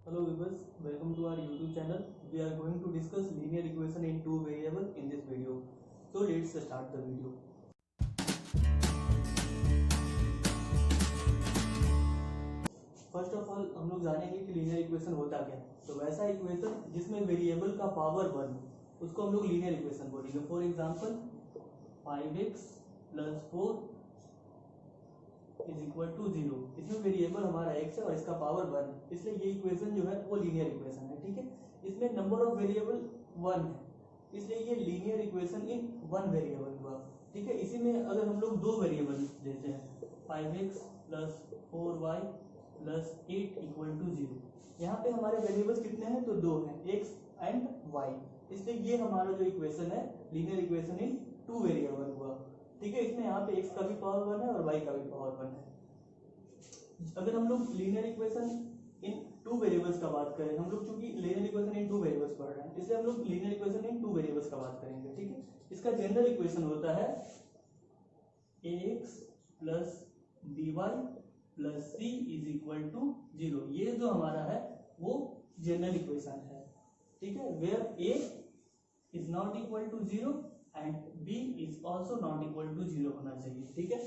Hello viewers, welcome to our YouTube channel. We are going to discuss linear equation in two variable in this video. So let's start the video. First of all हम लोग जानेंगे कि linear equation होता क्या है। तो वैसा equation जिसमें वेरिएबल का पावर 1 उसको हम लोग लीनियर इक्वेशन बोलेंगे। For example 5x + 4 = 0। इसमें वेरिएबल हमारा x है और इसका पावर 1 है, इसलिए ये इक्वेशन जो है वो लीनियर इक्वेशन है। ठीक है, इसमें नंबर ऑफ वेरिएबल 1 है, इसलिए ये linear equation in one variable हुआ। ठीक है, इसी में अगर हम लोग दो वेरिएबल देते हैं 5x + 4y + 8 = 0, यहाँ पे हमारे वेरिएबल्स कितने हैं? तो दो हैं, x एंड y, इसलिए ये हमारा जो इक्वेशन है linear equation in two variable हुआ। ठीक है, इसमें यहाँ पे x का भी पावर 1 है और y का भी पावर 1 है। अगर हम लोग linear equation in two variables का बात करें, हम लोग चूंकि linear equation in two variables पढ़ रहे हैं, इसलिए हम लोग linear equation in two variables का बात करेंगे। ठीक है, इसका जनरल इक्वेशन होता है ax + by + c = 0। ये जो हमारा है वो जनरल इक्वेशन है। ठीक है, where a is not equal to 0 and b is also not equal to 0 होना चाहिए। ठीक है,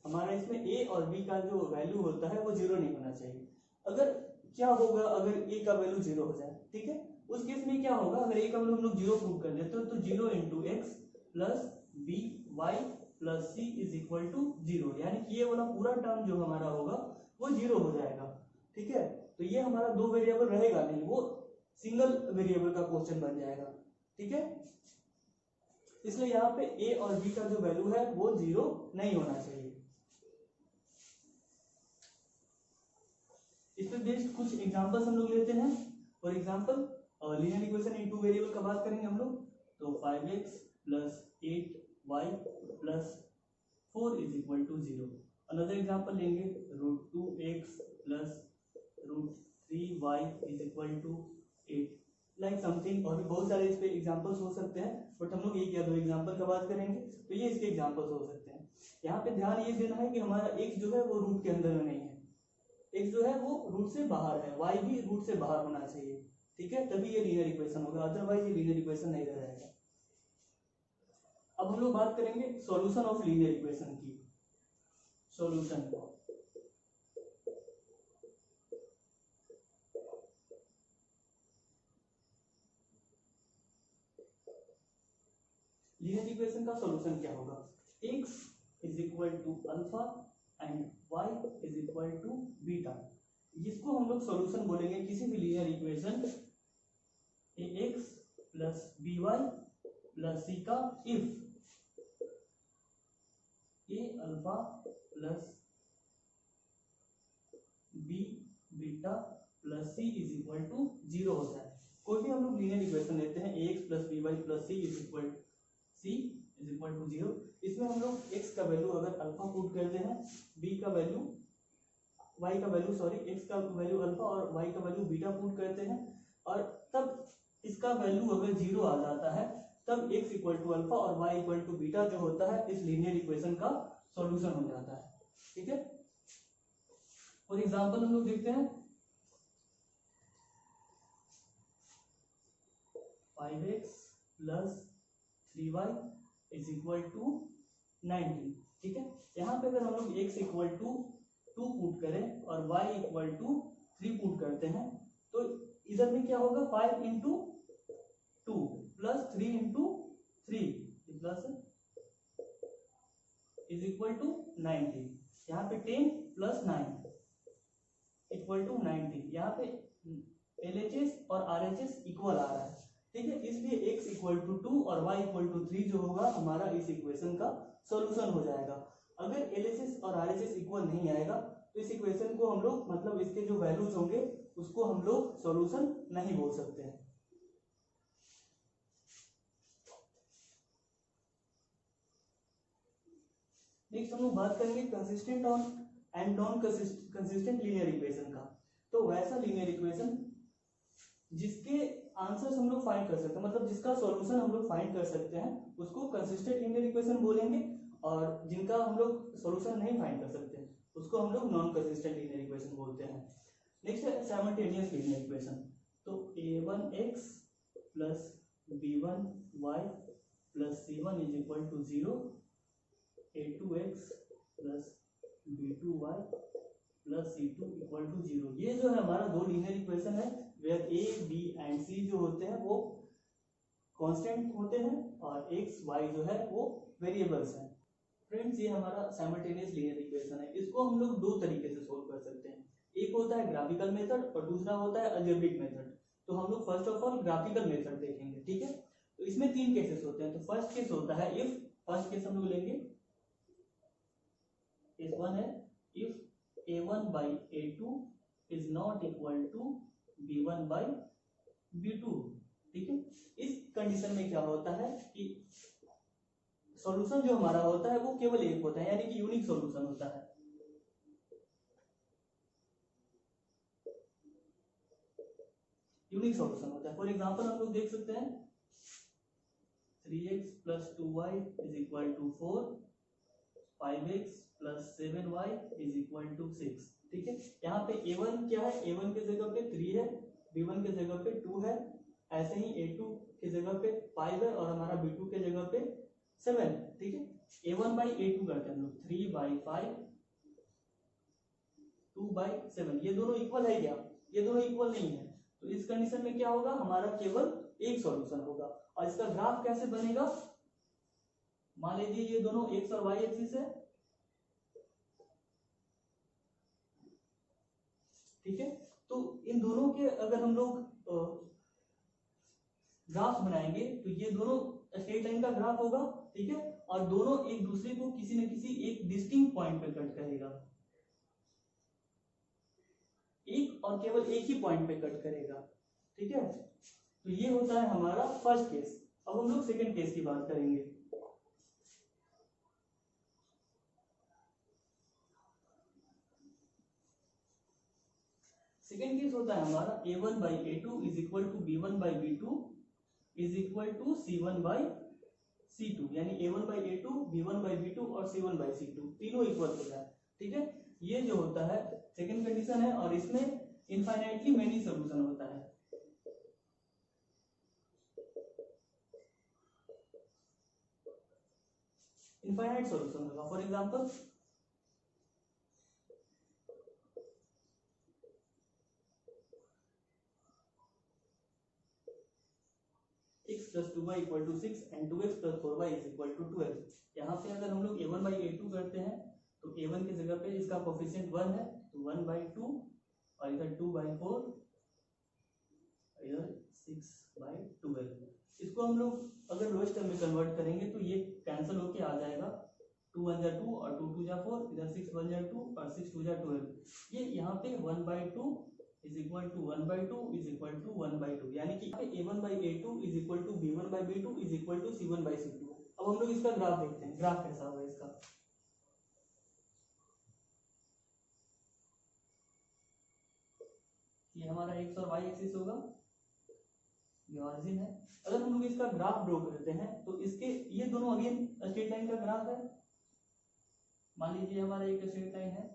हमारा इसमें a और b का जो वैल्यू होता है वो 0 नहीं होना चाहिए। अगर क्या होगा, अगर a का वैल्यू 0 हो जाए, ठीक है, उस केस में क्या होगा, अगर a का वैल्यू हम लोग 0 प्रूव कर देते हो तो 0 × x + by + c = 0, यानी कि ये वाला पूरा टर्म जो हमारा होगा वो 0 हो जाएगा। ठीक है, तो ये हमारा दो वेरिएबल रहेगा नहीं, वो सिंगल वेरिएबल का क्वेश्चन बन जाएगा। ठीक है, इसलिए यहाँ पे a और b का जो वैल्यू है वो 0 नहीं होना चाहिए। इस पे बेस्ड कुछ एग्जांपल्स हम लोग लेते हैं। For example linear equation in two variable का बात करेंगे हम लोग, तो 5x + 8y + 4 = 0। अनदर एग्जांपल लेंगे √2x + √3y = 8, लाइक समथिंग। और भी बहुत सारे इस पे एग्जांपल्स हो सकते हैं, बट हम लोग एक या दो एग्जांपल का बात करेंगे, तो ये इसके एग्जांपल्स हो सकते हैं। यहाँ पे ध्यान ये देना है कि हमारा x जो है वो रूट के अंदर में नहीं है, x जो है वो रूट से बाहर है, y भी रूट से बाहर होना चाहिए। ठीक है, तभी ये लीनियर इक्वेशन होगा, अदरवाइज ये लीनियर इक्वेशन नहीं रहेगा। अब हम लोग बात करेंगे सॉल्यूशन ऑफ लीनियर इक्वेशन की। सॉल्यूशन लीनियर इक्वेशन का सॉल्यूशन क्या होगा? x = alpha and y = beta, जिसको हम लोग सॉल्यूशन बोलेंगे किसी भी linear equation ax + by + c का if a alpha + b beta + c = 0 हो जाए। कोई भी हम लोग लीनियर इक्वेशन लेते हैं ax + by + c = 0, इसमें हम लोग x का वैल्यू अगर अल्फा पुट करते हैं, x का वैल्यू अल्फा और y का वैल्यू बीटा पुट करते हैं, और तब इसका वैल्यू अगर 0 आ जाता है, तब x = अल्फा और y = बीटा जो होता है इस लीनियर इक्वेशन का सॉल्यूशन हो जाता है। ठीक है, फॉर एग्जांपल हम लोग देखते हैं 5x + 3y = 90। ठीक है, यहाँ पे अगर हम लोग x = 2 पुट करें और y = 3 पुट करते हैं, तो इधर में क्या होगा, 5 × 2 + 3 × 3 प्लस = 90। यहाँ पे 10 + 9 = 90। यहाँ पे LHS और RHS इक्वल आ रहा है। ठीक है, इसलिए x = 2 और y = 3 जो होगा हमारा इस इक्वेशन का सॉल्यूशन हो जाएगा। अगर LHS और RHS इक्वल नहीं आएगा तो इस इक्वेशन को हम लोग, मतलब इसके जो वैल्यूज होंगे उसको हम लोग सॉल्यूशन नहीं बोल सकते हैं। नेक्स्ट हम लोग बात करेंगे consistent on and non consistent linear equation का। तो वैसा लीनियर इक्वेशन जिसके आंसर्स हम लोग फाइंड कर सकते हैं, मतलब जिसका सॉल्यूशन हम लोग फाइंड कर सकते हैं, उसको कंसिस्टेंट लीनियर इक्वेशन बोलेंगे, और जिनका हम लोग सॉल्यूशन नहीं फाइंड कर सकते उसको हम लोग नॉन कंसिस्टेंट लीनियर इक्वेशन बोलते हैं। नेक्स्ट है साइमल्टेनियस लीनियर इक्वेशन। तो a1x plus b1y plus c1 is equal to 0, a2x plus b2y plus c2 equal to 0। ये जो है हमारा दो लीनियर इक्वेशन है where a b and c जो होते हैं वो कांस्टेंट होते हैं और x y जो है वो वेरिएबल्स हैं। फ्रेंड्स ये हमारा साइमल्टेनियस लीनियर इक्वेशन है। इसको हम लोग दो तरीके से सोल्व कर सकते हैं, एक होता है ग्राफिकल मेथड और दूसरा होता है अलजेब्रिक मेथड। तो हम लोग first of all graphical method देखेंगे, ठीक है। तो इसमें तीन केसेस होते हैं। तो फर्स्ट केस होता है इफ, फर्स्ट केस हम लोग लेंगे केस वन है if a1 by a2 is not equal to b1 by b2, ठीक है। इस कंडीशन में क्या होता है कि सॉल्यूशन जो हमारा होता है वो केवल एक होता है, यानी कि यूनिक सॉल्यूशन होता है। यूनिक सॉल्यूशन होता है। फॉर एग्जांपल हम लोग देख सकते हैं 3x plus 2y is equal to 4, 5x plus 7y is equal to 6, ठीक है। यहाँ पे a1 क्या है, a1 के जगह पे 3 है, b1 के जगह पे 2 है, ऐसे ही a2 के जगह पे 5 है और हमारा b2 के जगह पे 7, ठीक है। a1 बाई a2 करते हैं हम लोग, 3 बाई 5, 2 बाई 7। ये दोनों इक्वल है क्या? ये दोनों इक्वल नहीं है। तो इस कंडीशन में क्या होगा, हमारा केवल एक सॉल्यूशन होगा। और इसका ग्राफ कैसे बनेगा, मान लीजिए ये दोनों एक्स और वाई एक्सिस है, ठीक है। तो इन दोनों के अगर हम लोग ग्राफ बनाएंगे तो ये दोनों स्ट्रेट लाइन का ग्राफ होगा, ठीक है। और दोनों एक दूसरे को किसी न किसी एक डिस्टिंक्ट पॉइंट पे कट करेगा, एक और केवल एक ही पॉइंट पे कट करेगा, ठीक है। तो ये होता है हमारा फर्स्ट केस। अब हम लोग सेकंड केस की बात करेंगे। सेकंड केस होता है हमारा a1 by a2 is equal to b1 by b2 is equal to c1 by c2, यानी a1 by a2, b1 by b2 और c1 बाई c2 तीनों इक्वल हो जाए, ठीक है। ये जो होता है सेकंड कंडीशन है और इसमें इनफाइनाइटली मेनी सॉल्यूशन होता है। इनफाइनाइट सॉल्यूशन होगा। For example x plus 2y equal to 6 and 2x plus 4y is equal to 12। यहाँ पे अगर हम लोग a1 बाई a2 करते हैं तो a1 की जगह पे इसका कोफिशिएंट 1 है, तो 1 बाई 2 और इधर 2 बाई 4, इधर 6 बाई 12। इसको हम लोग अगर लोएस्ट टर्म में कन्वर्ट करेंगे तो ये कैंसिल होके आ जाएगा, 2 1 जा 2 और 2 2 जा 4, इधर 6 1 जा 2 और 6 2 जा 12। ये यहाँ पे 1 by 2 is equal to 1 by 2 is equal to 1 by 2, यानी कि a1 by a2 is equal to b1 by b2 is equal to c1 by c2। अब हम लोग इसका ग्राफ देखते हैं, ग्राफ कैसा होगा इसका। ये हमारा x और y एक्सिस होगा, ये ऑरिजिन है। अगर हम लोग इसका ग्राफ ड्रॉ करते हैं तो इसके ये दोनों अगेन स्ट्रेट लाइन का ग्राफ है। मान लीजिए हमारा एक स्ट्रेट लाइन है,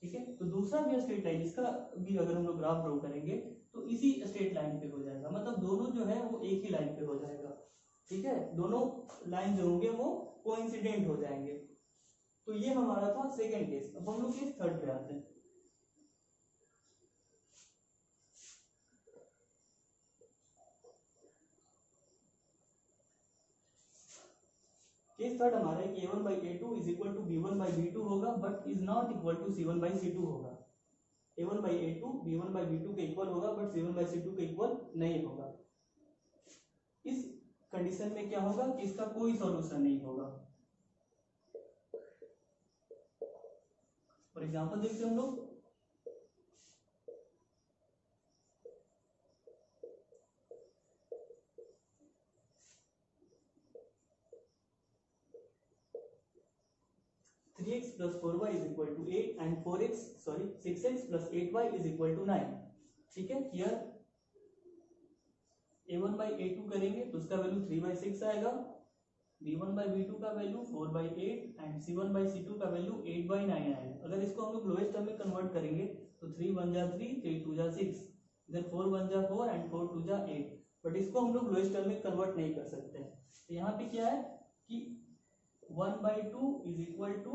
ठीक है। तो दूसरा भी स्ट्रेट लाइन, इसका भी अगर हम लोग ग्राफ ड्रॉ करेंगे तो इसी स्ट्रेट लाइन पे हो जाएगा, मतलब दोनों जो है वो एक ही लाइन पे हो जाएगा, ठीक है। दोनों लाइन जो होंगे वो कोइंसिडेंट हो जाएंगे। तो ये हमारा था सेकंड केस। अब हम लोग केस थर्ड पे आते हैं। केस थर्ड हमारा है कि a1 by a2 is equal to b1 by b2 होगा but is not equal to c1 by c2 होगा। a1 by a2 b1 by b2 के इक्वल होगा बट c1 बाई c2 के इक्वल नहीं होगा। इस कंडीशन में क्या होगा कि इसका कोई सॉल्यूशन नहीं होगा। फॉर एग्जांपल देखते हैं हम लोग, three x plus 4y is equal to 8 and 6x plus 8y is equal to 9, ठीक है। हियर a1 बाई a2 करेंगे तो उसका वैल्यू 3 बाई 6 आएगा, b1 बाई b2 का value 4 by 8 and c1 by c2 का वैल्यू 8 बाई 9 आएगा। अगर इसको हम लोग लोएस्ट टर्म में कन्वर्ट करेंगे तो 3 1 जा 3, 3 2 जा 6, इधर 4 1 जा 4 एंड 4 2 जा 8। बट इसको हम लोग लोएस्ट टर्म में कन्वर्ट नहीं कर सकते। तो यहाँ पे क्या है कि 1/2 is equal to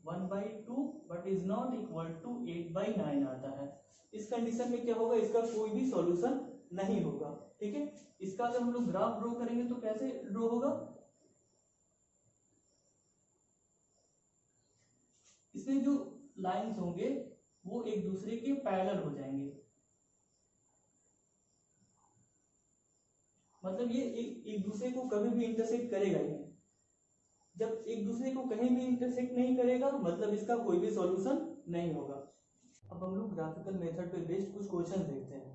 1/2 but is not equal to 8/9 आता है। इस कंडीशन में क्या होगा, इसका कोई भी सॉल्यूशन नहीं होगा। ठीक है, इसका अगर हम लोग ग्राफ ड्रॉ करेंगे तो कैसे ड्रॉ होगा, इसमें जो लाइंस होंगे वो एक दूसरे के पैरेलल हो जाएंगे। मतलब ये एक दूसरे को कभी भी इंटरसेक्ट करेगा ही नहीं। जब एक दूसरे को कहीं भी इंटरसेक्ट नहीं करेगा मतलब इसका कोई भी सॉल्यूशन नहीं होगा। अब हम लोग ग्राफिकल मेथड पे बेस्ड कुछ क्वेश्चन देखते हैं।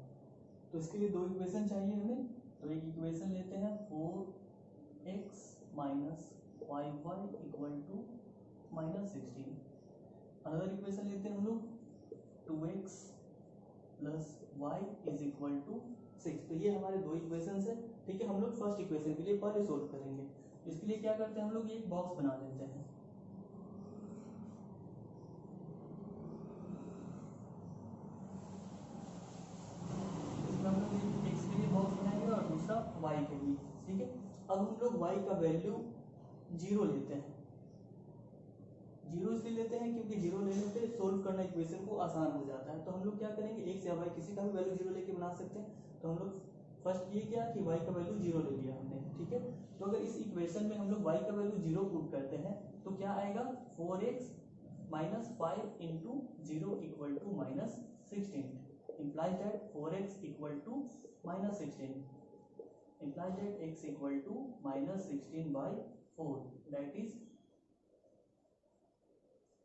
तो इसके लिए दो इक्वेशन चाहिए हमें। तो एक इक्वेशन लेते हैं 4x minus 5y equal to -16। Another equation लेते हैं हम लोग 2x plus y is equal to 6। तो ये हमारे दो इक्वेशंस है। ठीक है, हम लोग फर्स्ट इक्वेशन के लिए पहले सोल्व करेंगे। इसके लिए क्या करते हैं हम लोग, एक बॉक्स बना देते हैं। इसमें हम लोग x के लिए बॉक्स बनाएंगे और दूसरा y के लिए। ठीक है, अब हम लोग y का वैल्यू 0 लेते हैं। 0 इसलिए लेते हैं क्योंकि 0 लेने से सोल्व करना इक्वेशन को आसान हो जाता है। तो हम लोग क्या करेंगे, x या y किसी का भी वैल्यू 0 लेके बना सकते हैं। तो हम लोग फर्स्ट ये क्या कि y का वैल्यू 0 ले लिया हमने। ठीक है, तो अगर इस इक्वेशन में हम लोग y का वैल्यू 0 पुट करते हैं तो क्या आएगा, 4x minus 5 into 0 equal to -16 implies that 4x equal to -16 implies that x equal to -16/4 that is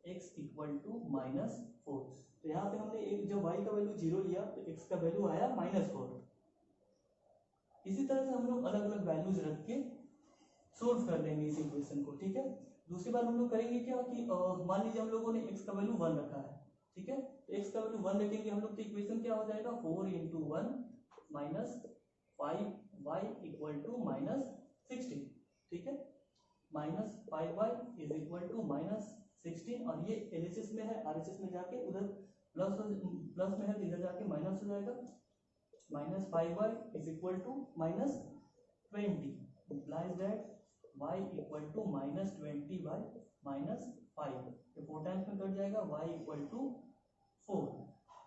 x equal to -4। तो यहाँ पे हमने एक जब y का वैल्यू 0 लिया तो x का वैल्यू आया -4। इसी तरह से हम लोग अलग अलग वैल्यूज रख के सोल्व कर देंगे इस इक्वेशन को। ठीक है, दूसरी बार हम लोग करेंगे क्या कि मान लीजिए हम लोगों ने x का वैल्यू 1 रखा है। ठीक है, तो x का वैल्यू 1 रखेंगे हम लोग, तो इक्वेशन क्या हो जाएगा, 4 × 1 माइनस 5y इक्वल टू -16। ठीक है, -5y इज इक्वल टू -16 और ये LHS में है, RHS में जाके उधर प्लस में है तो इधर जाके माइनस हो जाएगा। -5y is equal to -20 implies that y equal to -20/-5। ये 4 टाइम्स में कट जाएगा, y इक्वल टू 4।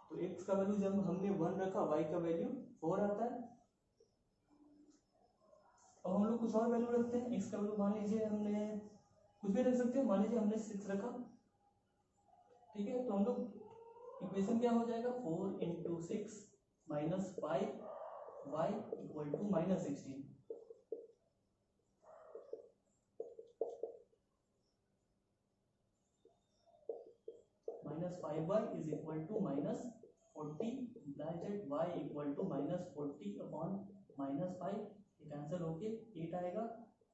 तो x का वैल्यू जब हमने 1 रखा, y का वैल्यू 4 आता है। अब हम लोग कुछ और वैल्यू रखते हैं। x का वैल्यू मान लीजिए हमने कुछ भी रख सकते हैं, मान लीजिए हमने 6 रखा। ठीक है, तो हम लोग इक्वेशन क्या हो जाएगा, 4 × 6 minus 5y equal to -16। -5y is equal to -40 implies that y equal to -40 upon -5। ये कैंसिल होके 8 आएगा।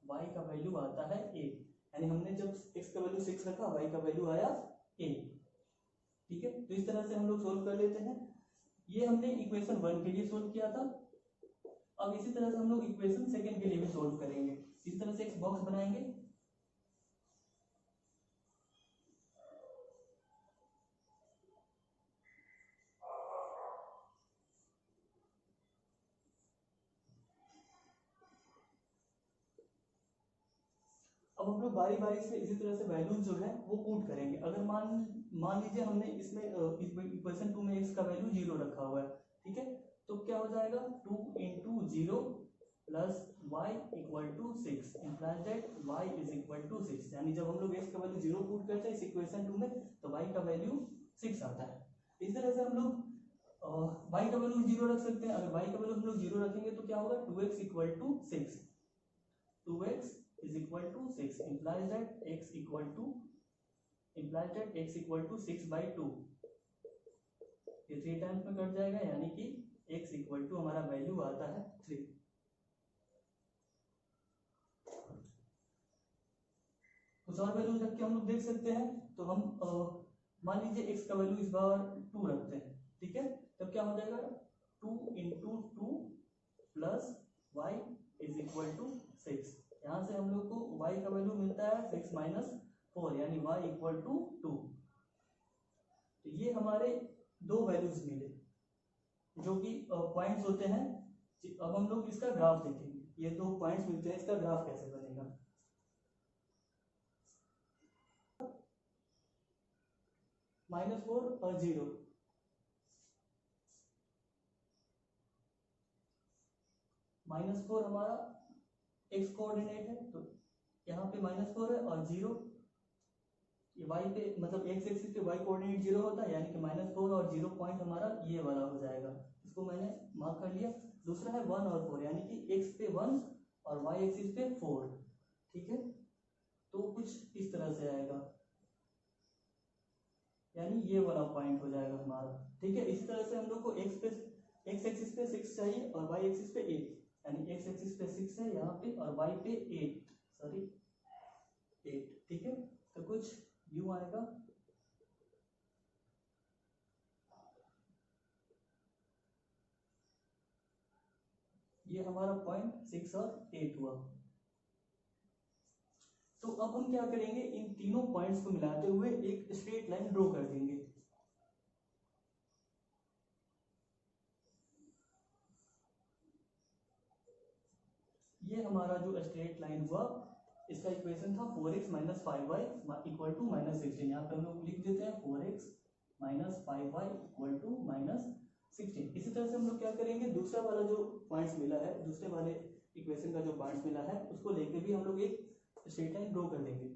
y का वैल्यू आता है 8, यानी हमने जब x का वैल्यू 6 रखा, y का वैल्यू आया 8। ठीक है, तो इस तरह से हम लोग सोल्व कर लेते हैं। ये हमने इक्वेशन 1 के लिए सोल्व किया था। अब इसी तरह से हम लोग इक्वेशन सेकंड के लिए भी सोल्व करेंगे। इस तरह से एक बॉक्स बनाएंगे। अब हम लोग बारी बारी से इसी तरह से वैल्यूज जो है वो पुट करेंगे। अगर मान लीजिए हमने इसमें इक्वेशन 2 में x का वैल्यू 0 रखा हुआ है। ठीक है, तो क्या हो जाएगा, 2 × 0 plus y equal to 6 implies that y is equal to 6। यानी जब हम लोग x का वैल्यू 0 पुट करते हैं इस इक्वेशन 2 में तो y का वैल्यू 6 आता है। इस तरह से हम लोग y का वैल्यू 0 रख सकते हैं। अगर y का वैल्यू हम लोग 0 रखेंगे तो क्या होगा, 2x equal to 6, 2x is equal to 6 implies that x equal to 6/2। ये 3 टाइम्स में कट जाएगा, यानी कि x इक्वल टू हमारा वैल्यू आता है 3। कुछ और वैल्यू रख के हम लोग देख सकते हैं। तो हम मान लीजिए x का वैल्यू इस बार 2 रखते हैं। ठीक है, तब क्या हो जाएगा, 2 × 2 plus y is equal to 6। यहाँ से हम लोग को y का वैल्यू मिलता है 6 - 4, यानी y इक्वल टू 2। तो ये हमारे दो वैल्यूज मिले जो कि पॉइंट्स होते हैं। अब हम लोग इसका ग्राफ देखेंगे, ये दो पॉइंट्स मिलते हैं, इसका ग्राफ कैसे बनेगा। -4 और 0, -4 हमारा x कोऑर्डिनेट है, तो यहाँ पे -4 है, और 0 ये y पे, मतलब x एक्सिस पे y कोऑर्डिनेट 0 होता है, यानी कि -4 और 0 पॉइंट हमारा ये वाला हो जाएगा, इसको मैंने मार्क कर लिया। दूसरा है 1 और 4, यानी कि x पे 1 और y एक्सिस पे 4, ठीक है। तो कुछ इस तरह से आएगा, यानी ये वाला पॉइंट हो जाएगा हमारा, ठीक है। इसी तरह से हम लोग को x एक्सिस पे 6 चाहिए और y एक्सिस पे 8, यानी x एक्सिस पे 6 है यहाँ पे और y पे 8, ठीक है। तो कुछ यूं आएगा, ये हमारा पॉइंट 6 और 8 हुआ। तो अब हम क्या करेंगे, इन तीनों पॉइंट्स को मिलाते हुए एक स्ट्रेट लाइन ड्रॉ कर देंगे। ये हमारा जो स्ट्रेट लाइन हुआ, इसका इक्वेशन था 4x - 5y = -16। यहाँ पे हम लोग लिख देते हैं 4x - 5y = -16। इसी तरह से हम लोग क्या करेंगे, दूसरा वाला जो पॉइंट्स मिला है, दूसरे वाले इक्वेशन का जो पॉइंट्स मिला है, उसको लेके भी हम लोग एक स्ट्रेट लाइन ड्रॉ कर देंगे।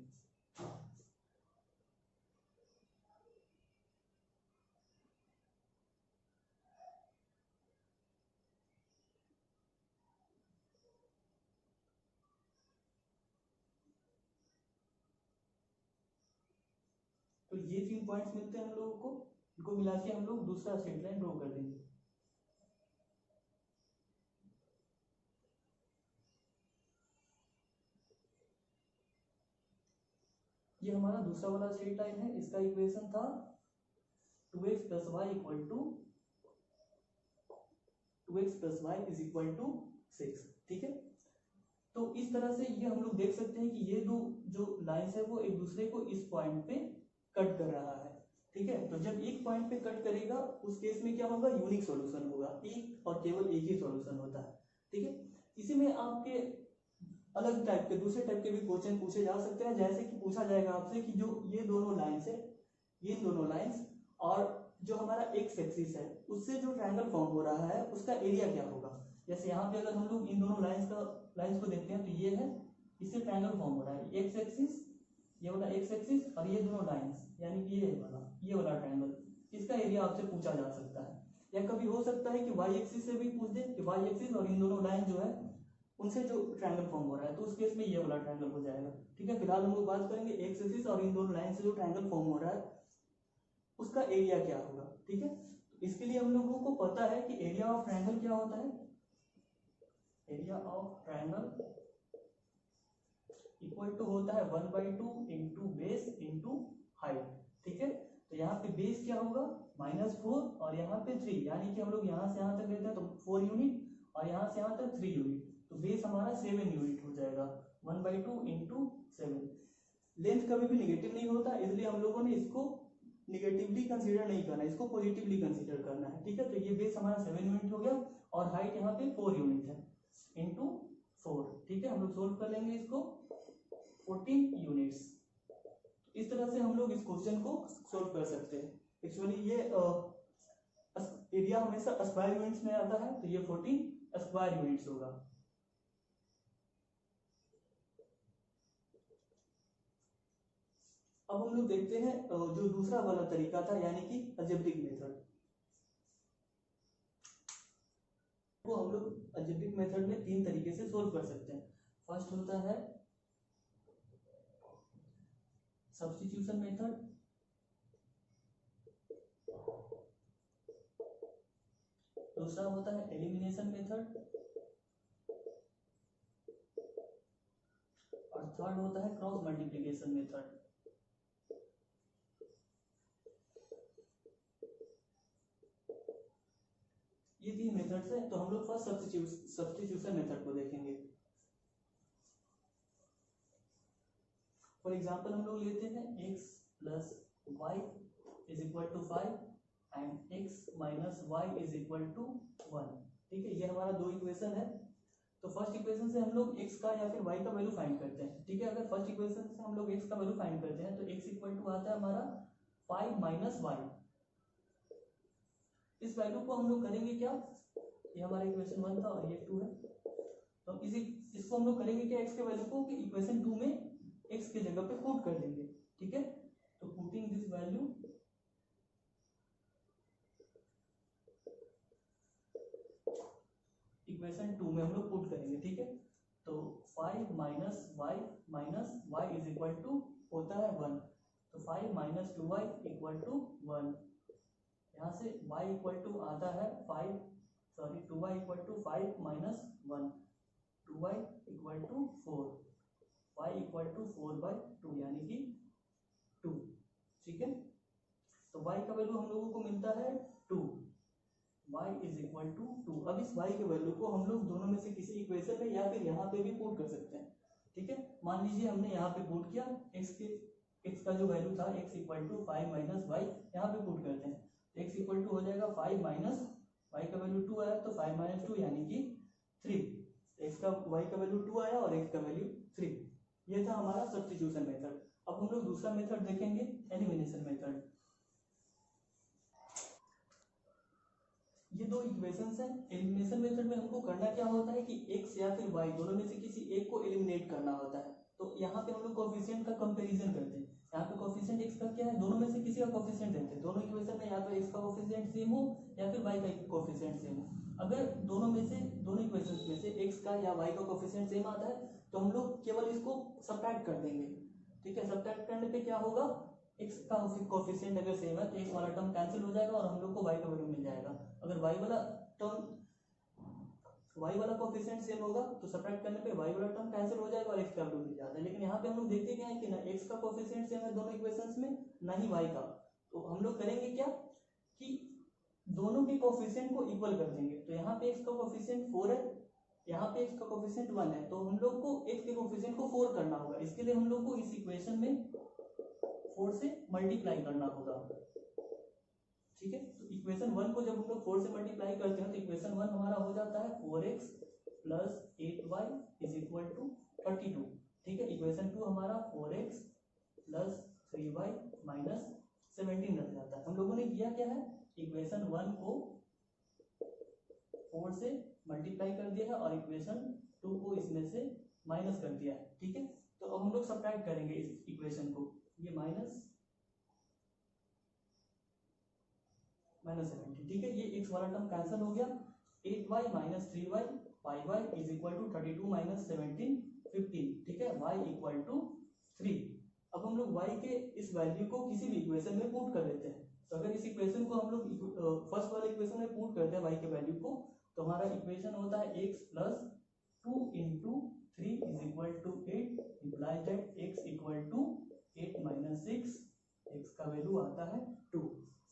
तो ये 3 पॉइंट्स मिलते हैं हम लोगों को, इनको मिला के हम लोग दूसरा स्ट्रेट लाइन ड्रॉ कर देंगे। ये हमारा दूसरा वाला स्ट्रेट लाइन है, इसका इक्वेशन था 2x + y = 6, ठीक है। तो इस तरह से ये हम लोग देख सकते हैं कि ये दो जो लाइंस है वो एक दूसरे को इस पॉइंट पे कट कर रहा है, ठीक है। तो जब एक पॉइंट पे कट करेगा उस केस में क्या होगा, यूनिक सॉल्यूशन होगा, एक और केवल एक ही सॉल्यूशन होता है, ठीक है। इसी में आपके अलग टाइप के, दूसरे टाइप के भी क्वेश्चन पूछे जा सकते हैं, जैसे कि पूछा जाएगा आपसे कि जो ये दोनों लाइंस है, ये दोनों लाइंस और जो हमारा एक्स एक्सिस है उससे जो ट्रायंगल फॉर्म हो रहा है उसका एरिया क्या होगा। जैसे यहाँ पे अगर हम लोग इन दोनों लाइंस को देखते हैं तो ये है, इससे ट्रायंगल फॉर्म हो रहा है, एक्स एक्सिस, ये वाला एक्स एक्सिस और ये दोनों लाइंस, यानी कि ये वाला ट्रायंगल, इसका एरिया आपसे पूछा जा सकता है। या कभी हो सकता है कि वाई एक्सिस से भी पूछ दे कि वाई एक्सिस और इन दोनों लाइन जो है उनसे जो ट्रायंगल फॉर्म हो रहा है, तो उस केस में ये वाला ट्रायंगल हो जाएगा, ठीक है। फिलहाल हम लोग बात करेंगे एक्स एक्सिस और इन दोनों लाइन से जो ट्रायंगल फॉर्म हो रहा है उसका एरिया क्या होगा, ठीक है। इसके लिए हम लोगों को पता है कि एरिया ऑफ ट्रायंगल क्या होता है, area of triangle equal to होता है 1/2 इंटू बेस इंटू हाइट, ठीक है। तो यहाँ पे बेस क्या होगा, -4 और यहाँ पे 3, यानी कि हम लोग यहाँ से यहाँ तक लेते हैं तो 4 यूनिट और यहाँ से यहाँ तक 3 यूनिट, तो बेस हमारा 7 यूनिट हो जाएगा, 1/2 इंटू 7। लेंथ कभी भी निगेटिव नहीं होता, इसलिए हम लोगों ने इसको निगेटिवली कंसीडर नहीं करना, इसको पॉजिटिवली कंसीडर करना है, ठीक है। तो ये बेस हमारा 7 यूनिट हो गया और हाइट यहाँ पे 4 यूनिट है इंटू 4, ठीक है। हम लोग सोल्व कर लेंगे इसको, 14 यूनिट्स। इस तरह से हम लोग इस क्वेश्चन को सोल्व कर सकते हैं। एक्चुअली ये एरिया हमेशा स्क्वायर यूनिट्स में आता है, तो ये 14 स्क्वायर यूनिट्स होगा। अब हम लोग देखते हैं जो दूसरा वाला तरीका था, यानी कि अलजेब्रिक मेथड। वो हम लोग अलजेब्रिक मेथड में 3 तरीके से सोल्व कर सकते हैं। फर्स्ट होता है सब्स्टिट्यूशन मेथड, दूसरा होता है एलिमिनेशन मेथड और थर्ड होता है क्रॉस मल्टीप्लिकेशन मेथड। ये 3 मेथड्स है, तो हम लोग फर्स्ट सब्स्टिट्यूशन मेथड को देखेंगे। फॉर एग्जांपल हम लोग लेते हैं x + y is equal to 5 and x minus y is equal to 1। ठीक है, ये हमारा दो इक्वेशन है। तो फर्स्ट इक्वेशन से हम लोग x का या फिर y का वैल्यू फाइंड करते हैं। ठीक है, अगर फर्स्ट इक्वेशन से हम लोग x का वैल्यू फाइंड करते हैं तो x इक्वल टू आता है हमारा 5 माइनस वाई। इस वैल्यू को हम लोग करेंगे क्या, ये हमारा इक्वेशन 1 था और ये 2 है, तो इसको हम लोग करेंगे क्या, x के वैल्यू को कि इक्वेशन 2 में x के जगह पे पुट कर देंगे। ठीक है, तो पुटिंग दिस वैल्यू इक्वेशन 2 में हम लोग पुट करेंगे। ठीक है, तो 5 minus y is equal to होता है 1, तो 5 माइनस 2y इक्वल टू 1। यहाँ से y इक्वल टू आता है 2y equal to 5 minus 1, 2y equal to 4, y equal to 4/2 यानी कि 2। ठीक है, तो y का वैल्यू हम लोगों को मिलता है 2, y इज इक्वल टू 2। अब इस y के वैल्यू को हम लोग दोनों में से किसी इक्वेशन में या फिर यहाँ पे भी पुट कर सकते हैं। ठीक है, मान लीजिए हमने यहाँ पे पुट किया, x का जो वैल्यू था x equal to 5 minus y, यहाँ पे पुट करते हैं, x इक्वल टू हो जाएगा 5 माइनस वाई का वैल्यू 2 आया तो 5 माइनस 2 यानी कि 3, x का y का वैल्यू 2 आया और x का वैल्यू 3। ये था हमारा सब्स्टिट्यूशन मेथड। अब हम लोग दूसरा मेथड देखेंगे, एलिमिनेशन मेथड। ये दो इक्वेशंस हैं। एलिमिनेशन मेथड में हमको करना क्या होता है कि x या फिर y दोनों में से किसी एक को एलिमिनेट करना होता है। तो यहाँ पे हम लोग कोफिशिएंट का कंपैरिजन करते हैं। यहाँ पे कोफिशिएंट x का क्या है, दोनों में से किसी का कोफिशिएंट देते हैं। दोनों इक्वेशन में या तो x का कोफिशिएंट सेम हो या फिर y का कोफिशिएंट सेम हो। अगर दोनों इक्वेशंस में से x का या y का कोफिशिएंट सेम आता है तो हम लोग केवल इसको सब्ट्रैक्ट कर देंगे। ठीक है, सब्ट्रैक्ट करने पे क्या होगा, x का कोफिशिएंट अगर सेम है तो x वाला टर्म कैंसिल हो जाएगा और हम लोग को y का वैल्यू मिल जाएगा। अगर y वाला कोफिशिएंट सेम होगा तो सब्ट्रैक्ट करने पे y वाला टर्म कैंसिल हो जाएगा और x का वैल्यू मिल जाता है। लेकिन यहाँ पे हम लोग देखते क्या है कि ना x का कोफिशिएंट सेम है दोनों इक्वेशंस में, ना ही y का। तो हम लोग करेंगे क्या कि दोनों के कोफिशिएंट को इक्वल कर देंगे। तो यहाँ पे x का कोफिशिएंट 4 है, यहाँ पे x का कोफिशिएंट 1 है, तो हम लोग को x के कोफिशिएंट को 4 करना होगा। इसके लिए हम लोग को इस इक्वेशन में 4 से मल्टीप्लाई करना होगा। ठीक है, तो इक्वेशन 1 को जब हम लोग 4 से मल्टीप्लाई करते हैं तो इक्वेशन 1 हमारा हो जाता है 4x plus 8y is equal to 32। ठीक है, इक्वेशन 2 हमारा 4x प्लस 3y माइनस 17 रह जाता है। हम लोगों ने किया क्या है, इक्वेशन 1 को 4 से मल्टीप्लाई कर दिया है और इक्वेशन 2 को इसमें से माइनस कर दिया है। ठीक है, तो अब हम लोग सब्ट्रैक्ट करेंगे इस इक्वेशन को, ये माइनस 17। ठीक है, ये x वाला टर्म कैंसिल हो गया, 8y minus 3y 5y is equal to 32 minus 17 15। ठीक है, y इक्वल टू 3। अब हम लोग y के इस वैल्यू को किसी भी इक्वेशन में पुट कर देते हैं। तो अगर इस इक्वेशन को हम लोग फर्स्ट वाले इक्वेशन में पुट करते हैं y के वैल्यू को, तो हमारा इक्वेशन होता है x plus 2 into 3 is equal to 8, implies that x equal to 8 minus 6, x का वैल्यू आता है 2।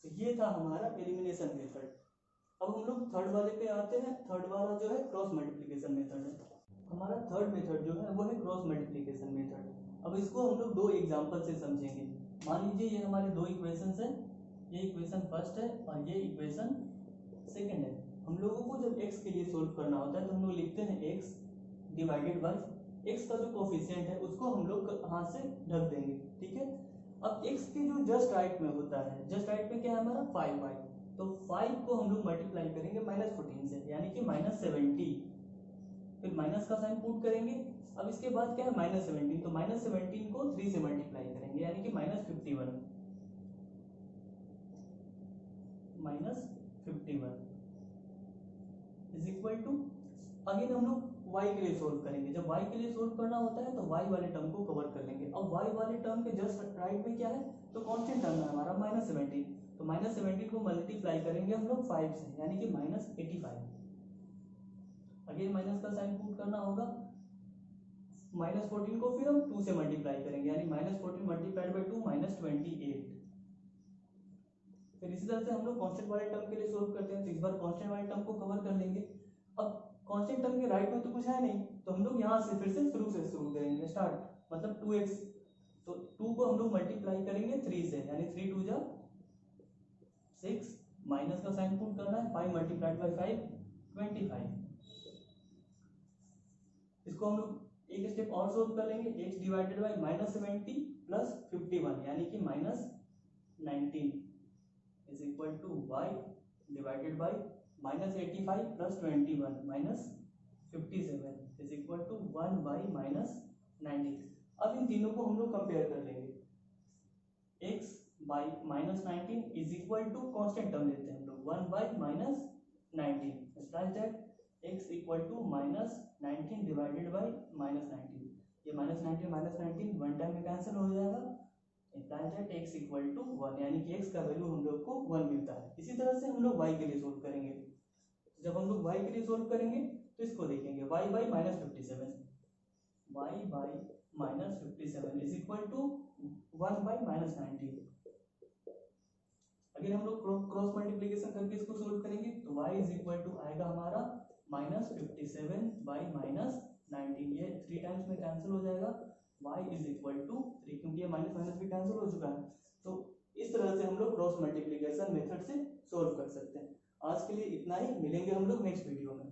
तो ये था हमारा एलिमिनेशन मेथड। अब हम लोग थर्ड वाले पे आते हैं। थर्ड वाला जो है क्रॉस मल्टीप्लिकेशन मेथड है। हमारा थर्ड मेथड जो है वो है क्रॉस मल्टीप्लिकेशन मेथड। अब इसको हम लोग दो एग्जांपल से समझेंगे। मान लीजिए ये हमारे दो इक्वेशंस हैं, ये इक्वेशन फर्स्ट है और ये इक्वेशन सेकंड है। हम लोगों को जब x के लिए सोल्व करना होता है तो हम लोग लिखते हैं x डिवाइडेड बाय x का जो कोफिशिएंट है उसको हम लोग हाथ से ढक देंगे। ठीक है, अब x के जो जस्ट राइट में होता है, जस्ट राइट में क्या है हमारा 5y, तो 5 को हम लोग मल्टीप्लाई करेंगे -14 से यानी कि -70, फिर माइनस का साइन पुट करेंगे। अब इसके बाद क्या है -17, तो -17 को 3 से मल्टीप्लाई करेंगे यानी कि -51 इज इक्वल टू, अगेन हम लोग y के लिए सोल्व करेंगे। जब y के लिए सोल्व करना होता है तो y वाले टर्म को कवर कर लेंगे। अब y वाले टर्म के जस्ट राइट में क्या है, तो कांस्टेंट टर्म है हमारा -17, तो -17 को मल्टीप्लाई करेंगे हम लोग 5 से यानी कि -85। अगेन माइनस का साइन पुट करना होगा, -14 को फिर हम 2 से मल्टीप्लाई करेंगे यानी -14 मल्टीप्लाइड बाय 2 -28। फिर इसी तरह से हम लोग कांस्टेंट वाले टर्म के लिए सोल्व करते हैं, तो इस बार कांस्टेंट वाले टर्म को कवर कर लेंगे। अब कांस्टेंट टर्म के राइट में तो कुछ है नहीं, तो हम लोग यहाँ से फिर से शुरू करेंगे, स्टार्ट मतलब 2x, तो 2 को हम लोग मल्टीप्लाई करेंगे 3 से यानी 3 2 जा 6 माइनस का साइन पुट करना है, 5 मल्टीप्लाइड बाई 5 25। इसको हम लोग एक स्टेप और सोल्व कर लेंगे। x डिवाइडेड बाई -70 प्लस 51 यानी कि -19 is equal to y divided by -85 plus 21 -57 is equal to 1 by -19। अब इन तीनों को हम लोग कंपेयर कर लेंगे। x by -19 is equal to constant term लेते हैं हम लोग 1 by -19 that x equal to -19 divided by -19। ये -19 वन टाइम में कैंसिल हो जाएगा। दैट x इक्वल टू 1 यानी कि x का वैल्यू हम लोग को 1 मिलता है। इसी तरह से हम लोग y के लिए सोल्व करेंगे। जब हम लोग y के लिए सोल्व करेंगे तो इसको देखेंगे y by -57 is equal to 1 by -19। अगर हम लोग क्रॉस मल्टीप्लिकेशन करके इसको सोल्व करेंगे तो y इज इक्वल टू आएगा हमारा -57 बाई -19। ये 3 टाइम्स में कैंसिल हो जाएगा। y इज इक्वल टू 3 क्योंकि ये माइनस माइनस भी कैंसिल हो चुका है। तो इस तरह से हम लोग क्रॉस मल्टीप्लिकेशन मेथड से सोल्व कर सकते हैं। आज के लिए इतना ही, मिलेंगे हम लोग नेक्स्ट वीडियो में।